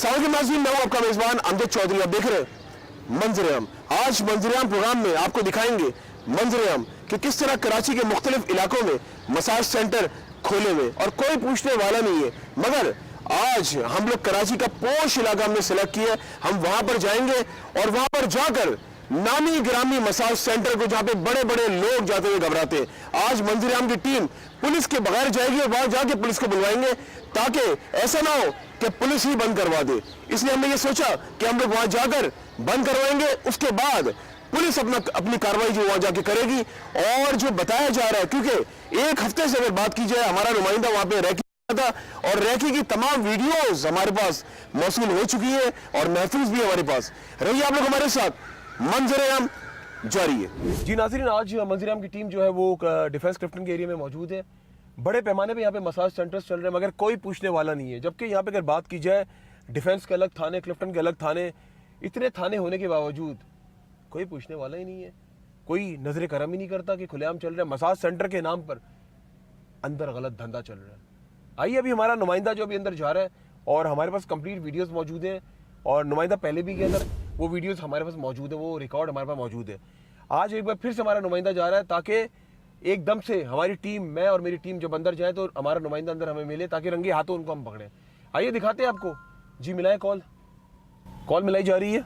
अस्सलाम वालेकुम नाज़रीन, मैं हूं आपका मेजबान अमजद चौधरी। आप देख रहे हैं मंजर-ए-आम। आज मंजर-ए-आम प्रोग्राम में आपको दिखाएंगे मंजर-ए-आम कि किस तरह कराची के मुख्तलिफ इलाकों में मसाज सेंटर खोले हुए और कोई पूछने वाला नहीं है। मगर आज हम लोग कराची का पोश इलाका हमने सेलेक्ट किया, हम वहां पर जाएंगे और वहां पर जाकर नामी गिरामी मसाज सेंटर को जहां पे बड़े बड़े लोग जाते हुए घबराते हैं, आज मंजर-ए-आम की टीम पुलिस के बगैर जाएगी और वहां जाके पुलिस को बुलवाएंगे ताकि ऐसा ना हो कि पुलिस ही बंद करवा दे। इसलिए हमने ये सोचा कि हम लोग वहां जाकर बंद करवाएंगे, उसके बाद पुलिस अपनी कार्रवाई जो वहां जाके करेगी। और जो बताया जा रहा है, क्योंकि एक हफ्ते से अगर बात की जाए, हमारा नुमाइंदा वहां पे रह था और रैकी की तमाम वीडियोस हमारे पास मौसूल हो चुकी है और महफूज भी हमारे पास। रहिए आप लोग हमारे साथ, मंजर-ए-आम जारी है। जी नाज़रीन, आज मंजर-ए-आम की टीम जो है वो डिफेंस क्लिफ्टन के एरिया में मौजूद है। बड़े पैमाने पे यहाँ पे मसाज सेंटर्स चल रहे हैं, मगर कोई पूछने वाला नहीं है। जबकि यहाँ पे अगर बात की जाए, डिफेंस के अलग थाने, क्लिफ्टन के अलग थाने, इतने थाने होने के बावजूद कोई पूछने वाला ही नहीं है। कोई नजर करम ही नहीं करता कि खुलेआम चल रहा है मसाज सेंटर के नाम पर, अंदर गलत धंधा चल रहा है। आइए, अभी हमारा नुमाइंदा जो अभी अंदर जा रहा है और हमारे पास कंप्लीट वीडियोस मौजूद हैं और नुमाइंदा पहले भी गया अंदर, वो वीडियोस हमारे पास मौजूद है, वो रिकॉर्ड हमारे पास मौजूद है। आज एक बार फिर से हमारा नुमाइंदा जा रहा है ताकि एकदम से हमारी टीम, मैं और मेरी टीम जब अंदर जाए तो हमारा नुमाइंदा अंदर हमें मिले ताकि रंगे हाथों उनको हम पकड़ें। आइए दिखाते हैं आपको। जी मिलाए, कॉल मिलाई जा रही है।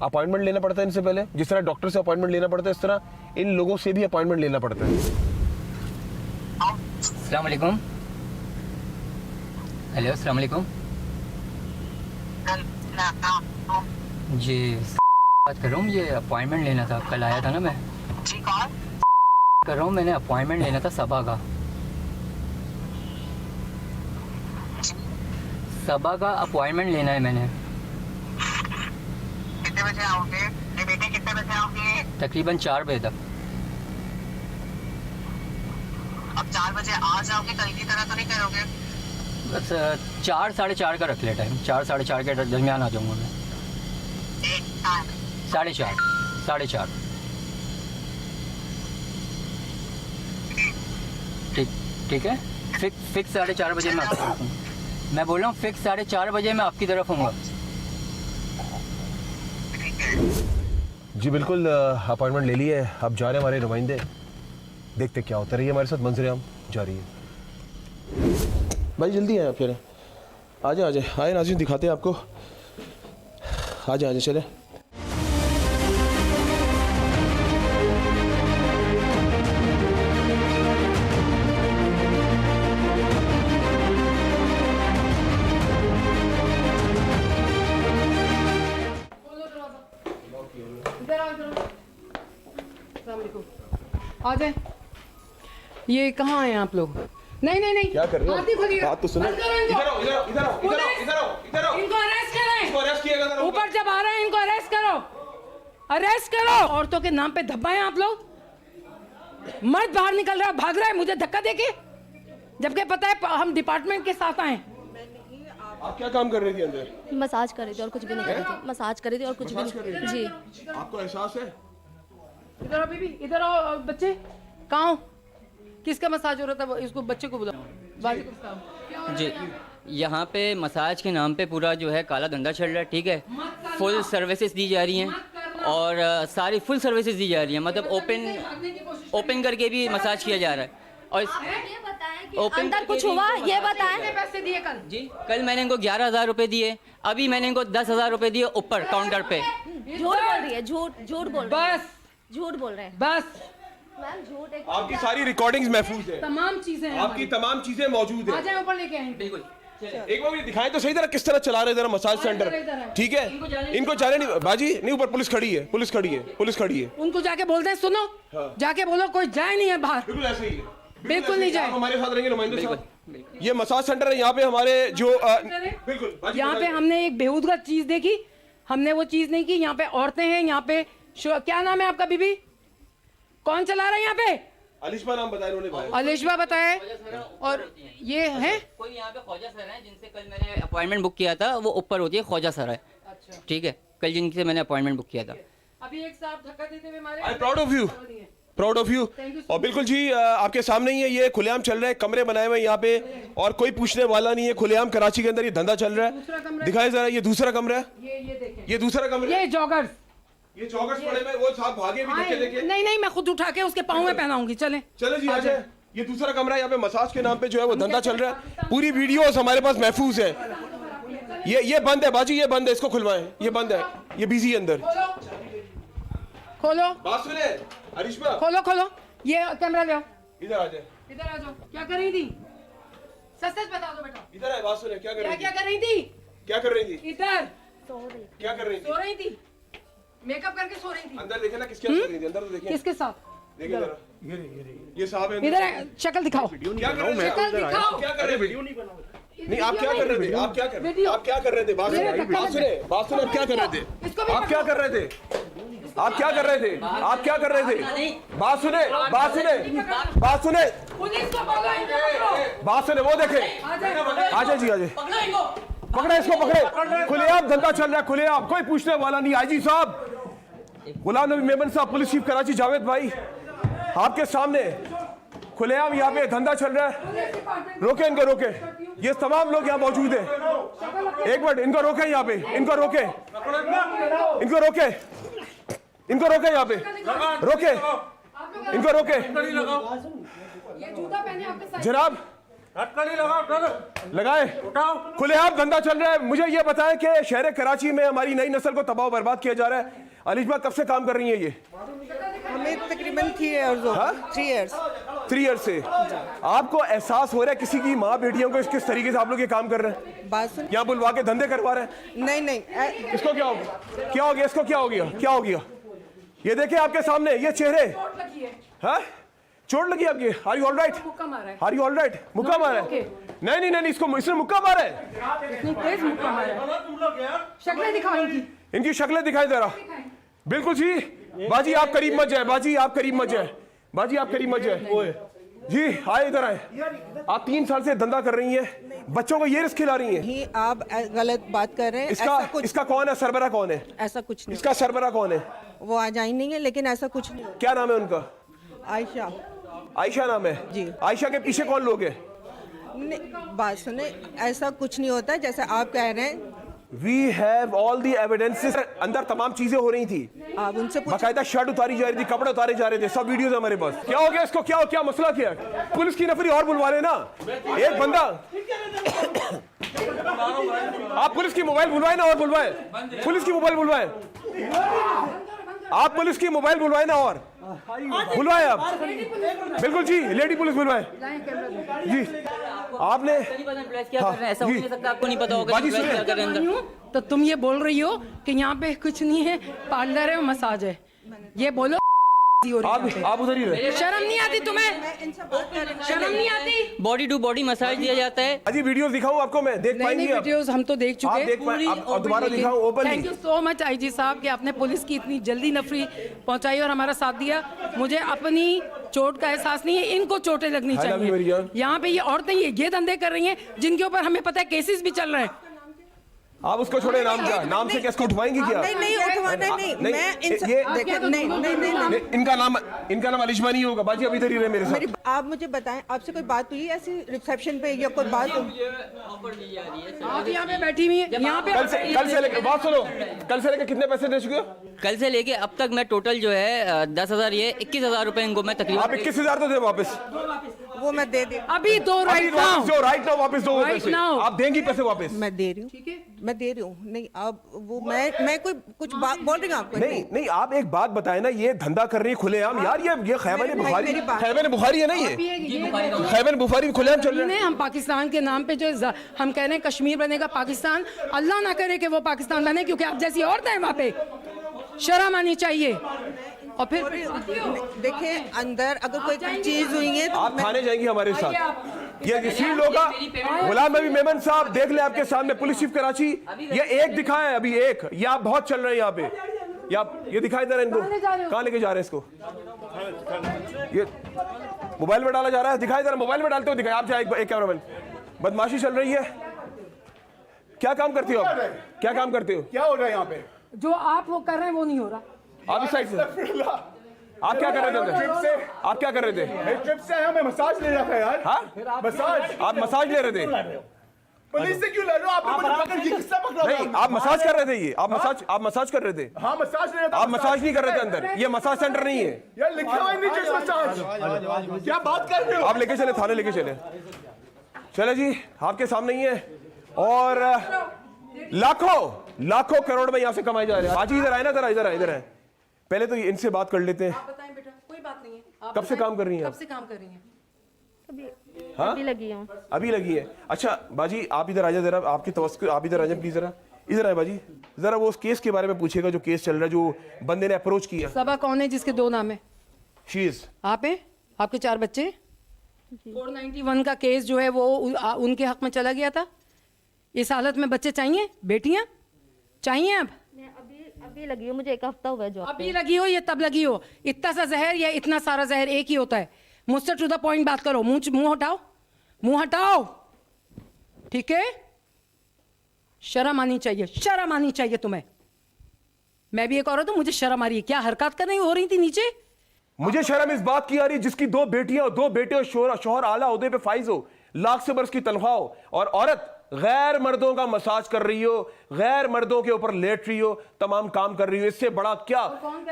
अपॉइंटमेंट लेना पड़ता है इनसे पहले, जिस तरह डॉक्टर से अपॉइंटमेंट लेना पड़ता है इस तरह इन लोगों से भी अपॉइंटमेंट लेना पड़ता है। अस्सलाम वालेकुम। हेलो, अस्सलाम वालेकुम जी, बात कर रहा हूँ। ये अपॉइंटमेंट लेना था, कल आया था ना मैं। जी कौन कर रहा हूँ, मैंने अपॉइंटमेंट लेना था सबा का अपॉइंटमेंट लेना है मैंने। कितने बजे आओगे? ये बेटे कितने बजे आओगे? तकरीबन 4 बजे तक। अब 4 बजे आ जाओगे, कल की तरह तो नहीं करोगे? बस 4 साढ़े 4 का रख ले टाइम, 4 साढ़े 4 के दरमियान आ जाऊँगा मैं। 4:30 ठीक है। फिक्स 4:30 बजे मैं आपकी तरफ हूँ। मैं बोल रहा हूँ फिक्स 4:30 बजे मैं आपकी तरफ हूँ। जी बिल्कुल, अपॉइंटमेंट ले ली है। अब जा रहे हैं हमारे नुमाइंदे, देखते क्या होता है। रही हमारे साथ, मंजर-ए-आम जारी है। भाई जल्दी आए आप, फिर आ जाए आए नाज़रीन, दिखाते हैं आपको। आ जाए चले। आ जाए। ये कहाँ हैं आप लोग? नहीं क्या कर रहे हो? बात तो सुनो। इधर आओ। इनको अरेस्ट करें। ऊपर जब आ रहे हैं इनको अरेस्ट करो। औरतों के नाम पे धब्बा है आप लोग। मर्द बाहर निकल रहा है, भाग रहा है मुझे धक्का देके, जबकि पता है हम डिपार्टमेंट के साथ आए। आप क्या काम कर रही थी अंदर? मसाज कर रही थी और कुछ भी नहीं कर रही थी। मसाज कर रही थी और कुछ भी नहीं। जी, आपको एहसास है? इधर आओ बीबी, इधर आओ। बच्चे कहाँ हो? किसका मसाज हो रहा था? इसको बच्चे को बुलाओ। जी, यहाँ पे मसाज के नाम पे पूरा जो है काला धंधा चल रहा है। ठीक है, फुल सर्विसेज दी जा रही हैं और सारी फुल सर्विसेज दी जा रही हैं। मतलब ओपन करके भी मसाज किया जा रहा है। और ये बताएं कि ओपन अंदर कुछ हुआ, ये बताएं। पैसे दिए कल? जी, कल मैंने इनको 11,000 रुपये दिए, अभी मैंने इनको 10,000 रुपये दिए ऊपर काउंटर पे। झूठ बोल रही है, झूठ बोल रही है। बस झूठ बोल रहे हैं बस। मैम, झूठ एक आपकी सारी रिकॉर्डिंग्स महफूज है, तमाम चीजें हैं आपकी तमाम चीजें मौजूद आ है। जाए ऊपर लेके आएंगे। बिल्कुल। एक बार मुझे दिखाएं तो सही तरह किस तरह चला रहे जरा मसाज सेंटर। ठीक है, इनको जाने नहीं बाजी, नहीं ऊपर पुलिस खड़ी है। उनको जाके बोलते हैं, सुनो जाके बोलो कोई जाए नहीं है बाहर। बिल्कुल ऐसे ही है, बिल्कुल नहीं जाए। हमारे साथ रहेंगे नुमाइंदे साहब। ये मसाज सेंटर है, यहाँ पे हमारे जो बिल्कुल यहाँ पे हमने एक बेहूदगा चीज देखी, हमने वो चीज नहीं की। यहाँ पे औरतें हैं, यहाँ पे क्या नाम है आपका बीबी? कौन चला रहा है यहाँ पे? अलिशबा नाम बताया उन्होंने भाई। अलिशबा बताए। और ये है कोई यहाँ पे ख्वाजा सर हैं जिनसे कल मैंने अपॉइंटमेंट बुक किया था, वो ऊपर होती है ख्वाजा सर है। ठीक है, कल जिनसे मैंने अपॉइंटमेंट बुक किया था। अभी एक साहब धक्का देते हुए मारे। I proud of you, proud of you. और बिल्कुल जी आपके सामने ही है, ये खुलेआम चल रहा है, कमरे बनाए हुए हैं यहाँ पे और कोई पूछने वाला नहीं है। खुलेआम कराची के अंदर ये धंधा चल रहा है। दिखाए जरा, ये दूसरा कमरा है, ये देखें, ये दूसरा कमरा है। ये जॉगर्स पड़े हुए, वो साहब भागे भी देखे देखे। नहीं मैं खुद उठा के उसके पाँव में पहनाऊंगी। चले जी आ जाए। ये दूसरा कमरा है, यहाँ पे मसाज के नाम पे जो है वो धंधा चल रहा है। पूरी वीडियोस हमारे पास महफूज है। ये बंद है बाजी, ये बंद है, इसको खुलवाएं। ये बंद है, ये बिजी है अंदर। खोलो बात सुने अरिश्मा, खोलो ये कैमरा ले आओ, इधर आ जाए। इधर आ जाओ। क्या कर रही थी? सच बता दो बेटा, इधर है, बात सुने। क्या कर रही थी? क्या कर रही थी? क्या कर रही थी? इधर क्या कर रही थी? सो रही थी, मेकअप करके सो रही थी। अंदर देखे ना, किसके साथ सो रही थी? अंदर तो देखिए। किसके साथ? देखिए जरा, ये साहब है। इधर शक्ल दिखाओ, क्या कर रहे थे? शक्ल दिखाओ। क्या कर रहे थे? वीडियो नहीं बना। नहीं, आप क्या कर रहे थे? आप क्या कर रहे थे? आप क्या कर रहे थे? बात सुने, बात सुने। आप क्या कर रहे थे? आप क्या कर रहे थे? आप क्या कर रहे थे? आप क्या कर रहे थे? बात सुने, बात सुने, बात सुने, पुलिस को बोलो, इनको पकड़ो। बात सुने। वो देखे, आ जाए जी, आ जाए। पकड़े इसको, पकड़े। खुलेआम धंधा चल रहा है, खुलेआम, कोई पूछने वाला नहीं। आईजी साहब, गुलाम नबी मेमन साहब, पुलिस चीफ कराची, जावेद भाई, आपके सामने खुलेआम यहाँ पे धंधा चल रहा है। रोके इनको, रोके। ये तमाम लोग यहाँ मौजूद हैं। एक मिनट, इनको रोके यहाँ पे, इनको रोके, इनको रोके, इनको रोके यहाँ पे, रोके, इनको रोके। ये जूता पहने आपके साथ। जनाब लगाए, खुलेआम धंधा चल रहा है। मुझे ये बताएं कि शहर कराची में हमारी नई नस्ल को तबाह बर्बाद किया जा रहा है। अलिशबा कब से काम कर रही है ये? हमें तकरीबन 3 इयर्स हो गए। 3 इयर्स 3 इयर्स से। आपको एहसास हो रहा है किसी की माँ बेटियों को किस तरीके से आप लोग ये काम कर रहे हैं? बात सुन। यहाँ बुलवा के धंधे करवा रहे हैं? नहीं इसको क्या हो गया? क्या हो गया? इसको क्या हो गया? क्या हो गया? ये देखे आपके सामने ये चेहरे। हाँ, चोट लगी आपकी? Are you all right? Are you all right? मुक्का मारा है? नहीं, इसको इसने मुक्का मारा है। शक्लें दिखाओ इनकी, इनकी शक्लें दिखाई जरा। बिल्कुल जी। बाजी आप करीब मत जाए, बाजी आप करीब मत जाए, बाजी आप करीब मत जाए जी। आए इधर आए। आप 3 साल से धंधा कर रही हैं, बच्चों को ये रिस्क खिला रही हैं। ही आप गलत बात कर रहे हैं। इसका कौन है सरबरा? कौन है ऐसा? कुछ नहीं। इसका सरबरा कौन है? वो आज आई नहीं है, लेकिन ऐसा कुछ नहीं। क्या नाम है उनका? आयशा। आयशा नाम है जी। आयशा के पीछे कौन लोग हैं? बात सुने, ऐसा कुछ नहीं होता जैसे आप कह रहे हैं। We have all the evidences. अंदर तमाम चीजें हो रही थी, आप उनसे बाकायदा शर्ट उतारी जा रही थी, कपड़े उतारे जा रहे थे, सब वीडियोस हमारे पास। क्या हो गया इसको? क्या मसला क्या है? पुलिस की नफरी और बुलवा लेना। एक बंदा आप पुलिस की मोबाइल बुलवाए ना, और बुलवाए पुलिस की मोबाइल बुलवाए, आप पुलिस की मोबाइल बुलवाए ना, और बुलवाए आप। बिल्कुल जी, लेडी पुलिस बुलवाए जी। आपने क्या कर रहे हैं? ऐसा हो नहीं सकता, आपको नहीं पता होगा बाजी सुनिए। क्या कर रहे हैं अंदर। तो तुम ये बोल रही हो कि यहाँ पे कुछ नहीं है, पार्लर है, मसाज है, ये बोलो। आप उधर ही रहे। शर्म नहीं आती तुम्हें? शर्म नहीं आती? बॉडी टू बॉडी मसाज दिया जाता है। अजी वीडियोस दिखाऊं आपको मैं? देख पाएंगे आप? वीडियोस हम तो देख चुके आप देख पाए? आप दोबारा दिखाऊं openly? Thank you so much IG साहब कि आपने पुलिस की इतनी जल्दी नफरी पहुंचाई और हमारा साथ दिया। मुझे अपनी चोट का एहसास नहीं है, इनको चोटें लगनी चाहिए। यहाँ पे ये औरतें ये धंधे कर रही हैं जिनके ऊपर हमें पता है केसेस भी चल रहे हैं। आप उसको छोड़े, नाम क्या? नाम से कैसे उठवाएंगी क्या? नहीं उठवाना नहीं। मैं नहीं, इनका नाम अलिशमा नहीं होगा। बाजी अभी इधर ही रहे मेरे साथ। आप मुझे बताएं, आपसे कोई बात हुई ऐसी रिसेप्शन पे या कोई बात? आप यहाँ पे बैठी हुई हैं, यहाँ पे कल से लेकर बात सुनो, कल से लेकर कितने पैसे दे चुके हो? कल से लेके अब तक मैं टोटल जो है 10,000, ये 21,000 रुपए इनको मैं तकरीबन। आप 21,000 तो दे वापस। वो मैं दे अभी दो राइट नाउ वापस दो पैसे। आप देंगी पैसे वापस? मैं दे रही हूँ, मैं दे रही हूँ। नहीं आप वो मैं कोई कुछ बात बोल रही हूँ आपको? नहीं, आप एक बात बताएं ना, ये धंधा कर रही है खुलेआम यार। ये खैबर बुखारी है ना, ये खैबर बुखारी खुलेआम चल रहा है। हम पाकिस्तान के नाम पे जो हम कह रहे हैं कश्मीर बनेगा पाकिस्तान, अल्लाह ना करे कि वो पाकिस्तान बने, क्योंकि आप जैसी औरतें हैं वहाँ पे, शर्म आनी चाहिए। और फिर देखें अंदर अगर कोई चीज हुई है तो आप थाने जाएंगी हमारे साथ। ये सील होगा। गुलाम नबी मेमन साहब देख ले आपके सामने, पुलिस चीफ कराची। ये एक दिखाए अभी, एक। ये आप बहुत चल रहे हैं यहाँ पे। ये दिखाई दे रहा है इनको। कहाँ लेके जा रहे हैं इसको? ये मोबाइल में डाला जा रहा है, दिखाई दे रहा है। मोबाइल में डालते हो दिखाई। आप जाए एक कैमरामैन। बदमाशी चल रही है। क्या काम करती हो आप? क्या काम करते हो? क्या हो रहा है यहाँ पे? जो आप वो कर रहे हैं वो नहीं हो रहा। आप इस साइड से, आप क्या कर रहे थे अंदर? आप क्या कर रहे थे? ट्रिप से आया, मैं मसाज ले रहा था यार। हाँ, मसाज। आप मसाज ले रहे थे? पुलिस से क्यों लड़ रहे हो? आपने मुझे पकड़ के किससे पकड़ा? नहीं, आप मसाज कर रहे थे। ये आप मसाज कर रहे थे? हाँ, मसाज ले रहा था। आप मसाज नहीं कर रहे थे अंदर। ये मसाज सेंटर नहीं है यार, लिखा हुआ है नीचे मसाज। क्या बात कर रहे हो? आप लेके चले, थाने लेके चले। चले जी, आपके सामने ही है। और लाखों करोड़ में यहाँ से कमाए जा रहे हैं। आज ही इधर आए ना, इधर आए। पहले तो इनसे बात कर लेते हैं। आप बताएं बेटा, कोई बात नहीं है। आप कब से बताएं, काम कर रही हैं आप? कब से काम कर रही हैं? हाँ? अभी लगी हूँ। अभी लगी है। अच्छा बाजी, आप इधर आ जाए जरा, आपकी तवज्जो, आप इधर आ जाए प्लीज, जरा इधर आए बाजी। जरा वो उस केस के बारे में पूछेगा जो केस चल रहा है, जो बंदे ने अप्रोच किया। सबा कौन है जिसके 2 नाम है? शीज आप हैं? आपके 4 बच्चे? 491 का केस जो है वो उनके हक में चला गया था। इस हालत में बच्चे चाहिए, बेटियां चाहिए? अब मैं अभी लगी हूँ, मुझे 1 हफ्ता हुआ है जॉब अभी लगी हो या तब लगी हो? इतना सा जहर या इतना सारा जहर एक ही होता है? मुझसे टू द पॉइंट बात करो। मुंह हटाओ, ठीक है? शर्म आनी चाहिए तुम्हें। मैं भी एक औरत हूं, मुझे शर्म आ रही है। क्या हरकत करने हो रही थी नीचे? मुझे शर्म इस बात की आ रही है जिसकी 2 बेटियां और 2 बेटे और शोहर आला ओहदे पे फाइज हो, लाख से बरस की तनख्वाह हो, और औरत गैर मर्दों का मसाज कर रही हो, गैर मर्दों के ऊपर लेट रही हो, तमाम काम कर रही हो। इससे बड़ा क्या?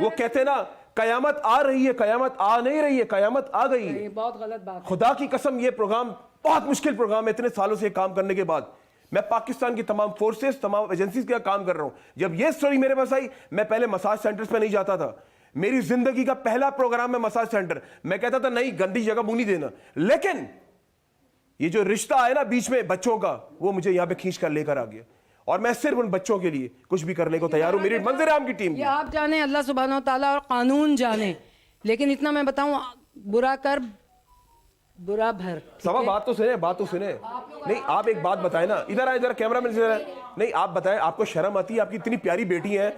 वो कहते ना, कयामत आ रही है, कयामत आ नहीं रही है, कयामत आ गई है। बहुत गलत बात। खुदा की कसम, ये प्रोग्राम बहुत मुश्किल प्रोग्राम है। इतने सालों से काम करने के बाद मैं पाकिस्तान की तमाम फोर्सेस, तमाम एजेंसीज का काम कर रहा हूं। जब ये स्टोरी मेरे पास आई, मैं पहले मसाज सेंटर्स पे नहीं जाता था। मेरी जिंदगी का पहला प्रोग्राम है मसाज सेंटर। मैं कहता था नहीं, गंदी जगह मुंह नहीं देना। लेकिन ये जो रिश्ता है ना बीच में बच्चों का, वो मुझे यहां पे खींच कर लेकर आ गया, और मैं सिर्फ उन बच्चों के लिए कुछ भी करने को तैयार हूं। मेरी मंजर आम की टीम ये आप जाने, अल्लाह सुब्हानो तआला और कानून जाने, लेकिन इतना मैं बताऊं, बुरा कर बुरा भर। सबा बात तो सुने। नहीं, आप एक बात बताएं ना, इधर आए जरा, कैमरा मैन इधर आए। नहीं, आप बताएं, आपको शर्म आती है? आपकी इतनी प्यारी बेटी है,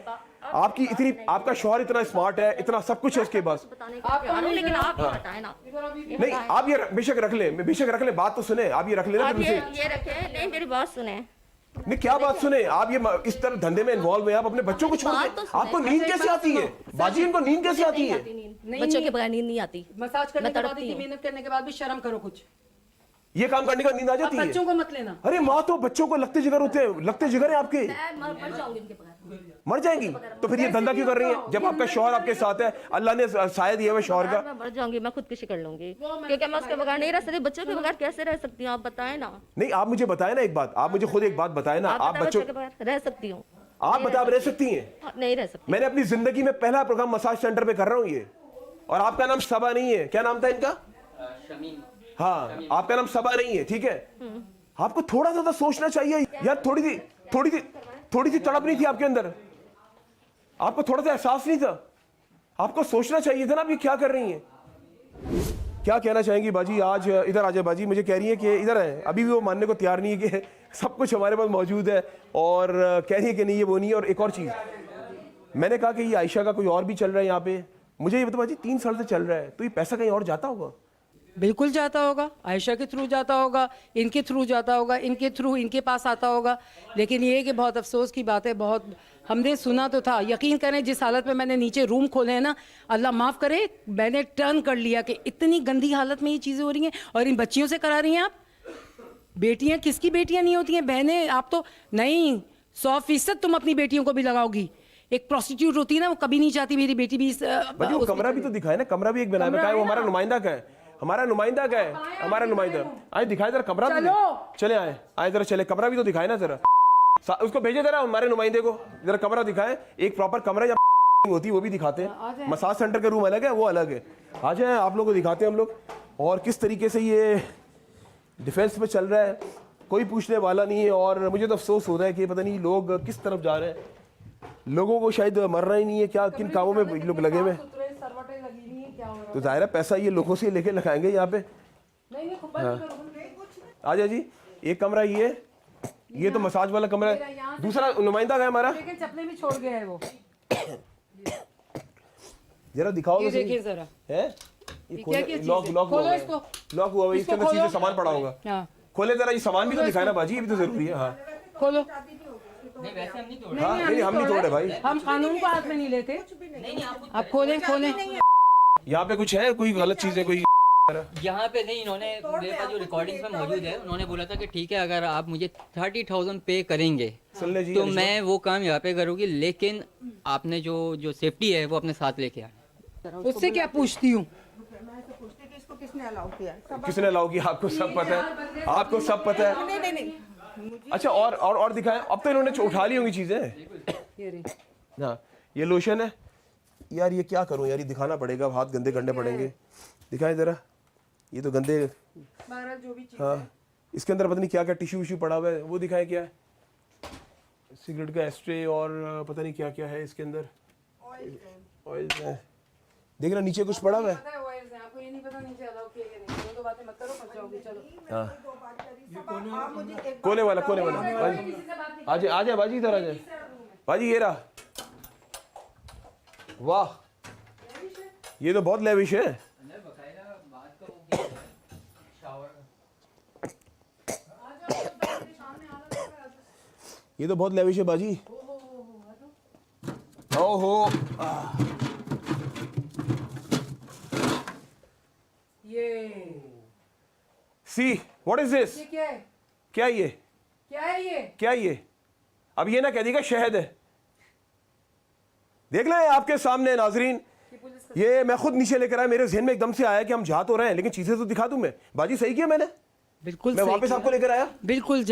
आपका शौहर इतना स्मार्ट है, इतना सब कुछ है उसके पास। लेकिन आप हटाए ना। नहीं, आप ये बेशक रख ले, बात तो सुने। आप ये रख लेना। आप ये रखे, नहीं मेरी बात सुने। नहीं, क्या बात सुने? आप ये इस तरह धंधे में इन्वॉल्व है, आप अपने बच्चों को छोड़ बात के, तो सुने। आपको नींद कैसे आती है बाजी? इनको नींद कैसे आती है? बच्चों के बगैर नींद नहीं आती। मसाज करने मैं के बाद, तड़पती इतनी हूँ। मेहनत करने के बाद भी शर्म करो कुछ। ये काम करने का नींद आ जाती है? बच्चों को मत लेना। अरे माँ, तो बच्चों को लगते जिगर होते हैं, लगते जिगर है आपके। मैं मर जाऊंगी इनके बगैर। मर जाएंगी तो फिर ये धंधा क्यों कर रही है? जब आपका शौहर आपके साथ है, अल्लाह ने साया दिया हुआ शौहर का। मैं मर जाऊंगी, मैं खुदकुशी कर लूंगी, क्योंकि मैं उसके बगैर नहीं रह सकती। बच्चों के बगैर कैसे रह सकती हूँ, आप बताएं ना। नहीं, आप मुझे बताएं ना एक बात, आप मुझे खुद एक बात बताएं ना। आप बच्चों के बगैर रह सकती हूँ? आप बता, आप रह सकती हैं? नहीं रह सकती। मैंने अपनी जिंदगी में पहला प्रोग्राम मसाज सेंटर पे कर रहा हूँ ये। और आपका नाम सबा नहीं है, क्या नाम था इनका? हाँ, आपका नाम सबा नहीं है, ठीक है? आपको थोड़ा सा तो सोचना चाहिए यार। थोड़ी सी तड़प नहीं थी आपके अंदर? आपको थोड़ा सा एहसास नहीं था? आपको सोचना चाहिए था ना आप ये क्या कर रही हैं। क्या कहना चाहेंगी बाजी? आज इधर आ जाए बाजी। मुझे कह रही है कि इधर है, अभी भी वो मानने को तैयार नहीं है कि सब कुछ हमारे पास मौजूद है, और कह रही है कि नहीं ये वो नहीं है। और एक और चीज़ मैंने कहा कि ये आयशा का कोई और भी चल रहा है यहाँ पे। मुझे ये बताओ बाजी, 3 साल से चल रहा है, तो ये पैसा कहीं और जाता होगा? बिल्कुल जाता होगा, आयशा के थ्रू जाता होगा, इनके थ्रू जाता होगा, इनके थ्रू इनके पास आता होगा। लेकिन ये कि बहुत अफसोस की बात है, बहुत हमने सुना तो था, यकीन करें जिस हालत में मैंने नीचे रूम खोले हैं ना, अल्लाह माफ़ करे, मैंने टर्न कर लिया कि इतनी गंदी हालत में ये चीज़ें हो रही हैं, और इन बच्चियों से करा रही हैं आप। बेटियां किसकी बेटियां नहीं होती हैं? बहनें आप तो नहीं, 100% तुम अपनी बेटियों को भी लगाओगी। एक प्रोस्टिट्यूट होती है ना, वो कभी नहीं चाहती मेरी बेटी भी वो कमरा भी तो दिखाए ना, कमरा भी एक बनाया है। वो हमारा नुमाइंदा का है, हमारा नुमाइंदा आए दिखाए जरा कमरा। चले आए जरा, चले कमरा भी तो दिखाए ना जरा। उसको भेजे जरा हमारे नुमाइंदे को, जरा कमरा दिखाए, एक प्रॉपर कमरा जहाँ होती है वो भी दिखाते हैं। मसाज सेंटर का रूम अलग है, वो अलग है। आ जाए, आप लोगों को दिखाते हैं हम लोग, और किस तरीके से ये डिफेंस में चल रहा है, कोई पूछने वाला नहीं है। और मुझे तो अफसोस हो रहा है कि पता नहीं लोग किस तरफ जा रहे हैं। लोगों को शायद मरना ही नहीं है, क्या किन कामों में लोग लगे हुए। तो जाहिर है पैसा ये लोगों से लेके लगाएंगे यहाँ पे। आ जाए जी, एक कमरा ये तो मसाज वाला कमरा है। दूसरा नुमाइंदा का है हमारा, चप्पलें भी छोड़ गया है वो। जरा दिखाओ तो देखिए जरा है ये लॉक हुआ है, इसके अंदर चीजें सामान पड़ा होगा। खोले जरा, ये सामान भी तो दिखाए ना बाजी, ये भी तो जरूरी है। हाँ खोलो। नहीं वैसे हम नहीं तोड़ हाँ, नहीं हम नहीं तोड़े भाई, हम कानून को हाथ में नहीं लेते। आप खोलें। यहाँ पे कुछ है, कोई गलत चीज है, कोई यहाँ पे नहीं, इन्होंने मेरे पास जो रिकॉर्डिंग्स में मौजूद है, उन्होंने बोला था कि ठीक है अगर आप मुझे 30,000 पे करेंगे सुन ले जी तो मैं वो काम यहाँ पे करूँगी, लेकिन आपने जो सेफ्टी है वो अपने साथ लेके आए। उससे क्या पूछती हूँ? किसने अलाउ किया? किसने अलाउ किया? आपको सब पता है, आपको सब पता है। नहीं नहीं, अच्छा और दिखाएं। अब तो इन्होंने उठा ली होंगी चीजें। ये रही। हाँ ये लोशन है यार, ये क्या करूं यार, ये दिखाना पड़ेगा, हाथ गंदे करने पड़ेंगे। दिखाएं जरा, ये तो गंदे। जो भी चीज हाँ इसके अंदर पता नहीं क्या क्या टिश्यू विश्यू पड़ा हुआ है, वो दिखाएं क्या है। सिगरेट का एस्ट्रे और पता नहीं क्या क्या है इसके अंदर। ऑयल है, देख रहा नीचे कुछ पड़ा हुआ है। आपको ये नहीं पता नीचे अलाउ किया या नहीं, वो तो बातें मत करो, फंस जाओगे। चलो हाँ कोने वाला बाजी, आ जाए बाजी, इधर आ जाए बाजी। ये रहा, वाह ये तो बहुत लेविश है। ये तो बहुत लेविश है बाजी। ओहो ये सी व्हाट इज दिस? क्या है? क्या ये? क्या है ये? क्या ये? अब ये ना कह देगा शहद है। देख लें आपके सामने नाजरीन, ये मैं खुद नीचे लेकर आया, मेरे जहन में एकदम से आया कि हम जा तो रहे हैं लेकिन चीजें तो दिखा दूं मैं। बाजी सही किया मैंने, बिल्कुल मैं वापस आपको लेकर आया। बिल्कुल